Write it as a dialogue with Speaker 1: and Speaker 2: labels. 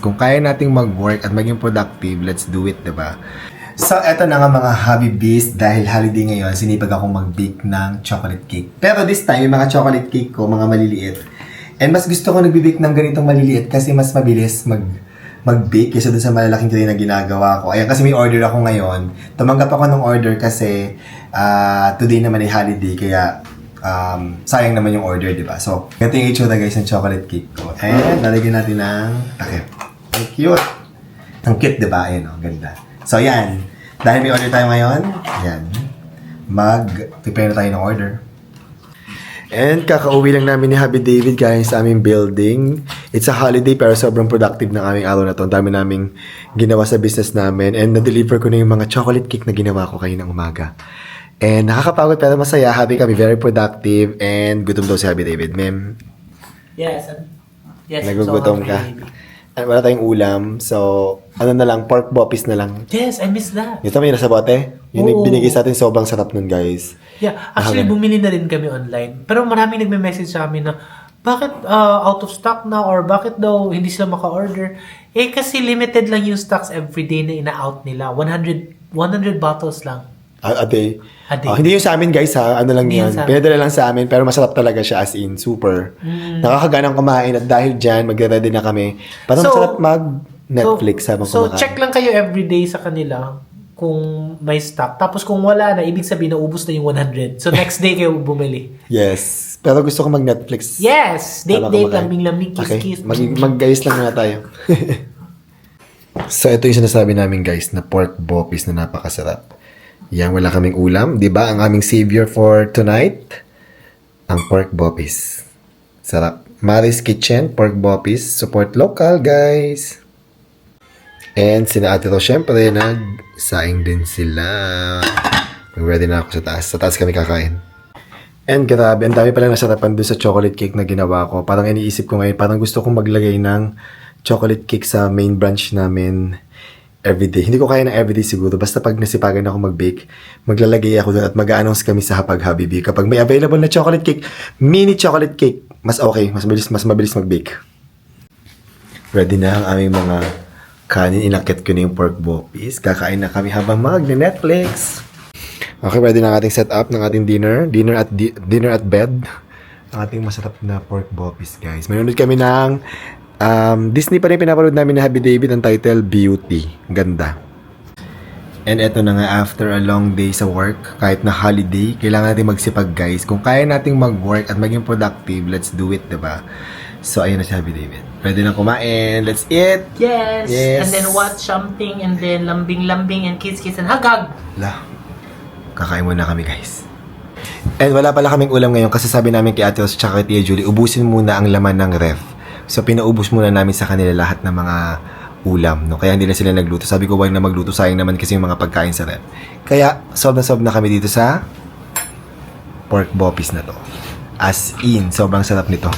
Speaker 1: Kung kaya nating mag-work at maging productive, let's do it, diba? So, eto na nga mga hobby bees. Dahil holiday ngayon, sinipag akong mag-bake ng chocolate cake. Pero this time, yung mga chocolate cake ko, mga maliliit. And mas gusto ko nag-bake ng ganitong maliliit kasi mas mabilis mag-bake kaysa dun sa malalaking tray na ginagawa ko. Ayan, kasi may order ako ngayon. Tumanggap ako ng order kasi today naman ay holiday, kaya sayang naman yung order, diba? So, ganito yung itsura guys ng chocolate cake ko. And lalagyan natin ng takip. Ang cute. Ang cute, diba? Ayan, oh, ganda. So, yan. Dahil may order tayo ngayon, yan. Mag-prepare na tayo ng order. And kakauwi lang namin ni Happy David galing sa aming building. It's a holiday pero sobrang productive ng aming araw na to. Ang dami naming ginawa sa business namin. And na-deliver ko na yung mga chocolate cake na ginawa ko kayo ng umaga. And nakakapagod pero masaya. Happy kami. Very productive. And gutom daw si Happy David. Ma'am?
Speaker 2: Yes. Yes.
Speaker 1: Nagugutom ka? Wala tayong ulam. So, ano na lang, pork boppies na lang.
Speaker 2: Yes, I miss that.
Speaker 1: Ito may nasa bote. Yung binigay sa atin, sobrang sarap nun, guys.
Speaker 2: Yeah, actually, bumili na rin kami online. Pero maraming nagme-message sa amin na, bakit out of stock na? Or bakit daw hindi sila maka-order? Eh, kasi limited lang yung stocks everyday na ina-out nila. 100 bottles lang.
Speaker 1: A day.
Speaker 2: A day.
Speaker 1: Hindi yung sa amin, guys, ha? Ano lang
Speaker 2: Hindi
Speaker 1: yan.
Speaker 2: yung sa amin.
Speaker 1: Pinadala lang sa amin, pero masarap talaga siya as in. Super. Nakakaganang kumain at dahil dyan, magre-ready na kami. Parang masarap mag-Netflix habang kumakain.
Speaker 2: So, check lang kayo everyday sa kanila kung may stock. Tapos kung wala na, ibig sabihin naubos na yung 100. So, next day kayo bumili.
Speaker 1: Yes. Pero gusto ko mag-Netflix.
Speaker 2: Yes!
Speaker 1: Habang
Speaker 2: Date,
Speaker 1: kumakain.
Speaker 2: lambing-lambing, kiss-kiss.
Speaker 1: Okay. Mag-guys lang muna tayo. So, ito yung sinasabi namin, guys, na pork boppies na napakasarap. Yan, wala kaming ulam. Diba? Ang aming savior for tonight, ang pork boppies. Sarap. Mary's Kitchen, pork boppies. Support local, guys. And sina Ate Rose, syempre, nag-saing din sila. Mag-ready na ako sa taas. Sa taas kami kakain. And grabe, ang dami palang nasarapan dun sa chocolate cake na ginawa ko. Parang iniisip ko ngayon, parang gusto kong maglagay ng chocolate cake sa main branch namin everyday. Hindi ko kaya ng everyday siguro. Basta pag nasipagan ako mag-bake, maglalagay ako doon at mag-a-announce kami sa Hapag Habibi. Kapag may available na chocolate cake, mini chocolate cake, mas okay. Mas mabilis mag-bake. Ready na ang aming mga kanin. Inakit ko na yung pork boppies. Kakain na kami habang mag-Netflix. Okay, ready na ang ating setup ng ating dinner. Dinner at bed. Ang ating masarap na pork boppies, guys. Mayroon kami ng Disney pa rin pinapanood namin ni Happy David, ang title Beauty. Ganda. And eto na nga, after a long day sa work, kahit na holiday, kailangan natin magsipag, guys. Kung kaya nating mag-work at maging productive, let's do it, diba? So, ayun na si Happy David. Pwede na kumain. Let's eat!
Speaker 2: Yes! And then watch something, and then lambing-lambing, and kiss-kiss, and hagag!
Speaker 1: La, kakain muna kami, guys. And wala pala kaming ulam ngayon kasi sabi namin kay Ate Rose at kay Tia Julie, ubusin muna ang laman ng ref. So, pinaubos muna namin sa kanila lahat ng mga ulam, no? Kaya hindi na sila nagluto. Sabi ko, wag na magluto. Sayang naman kasi yung mga pagkain sa ref. Kaya, sob na kami dito sa pork boppies na to. As in, sobrang sarap nito.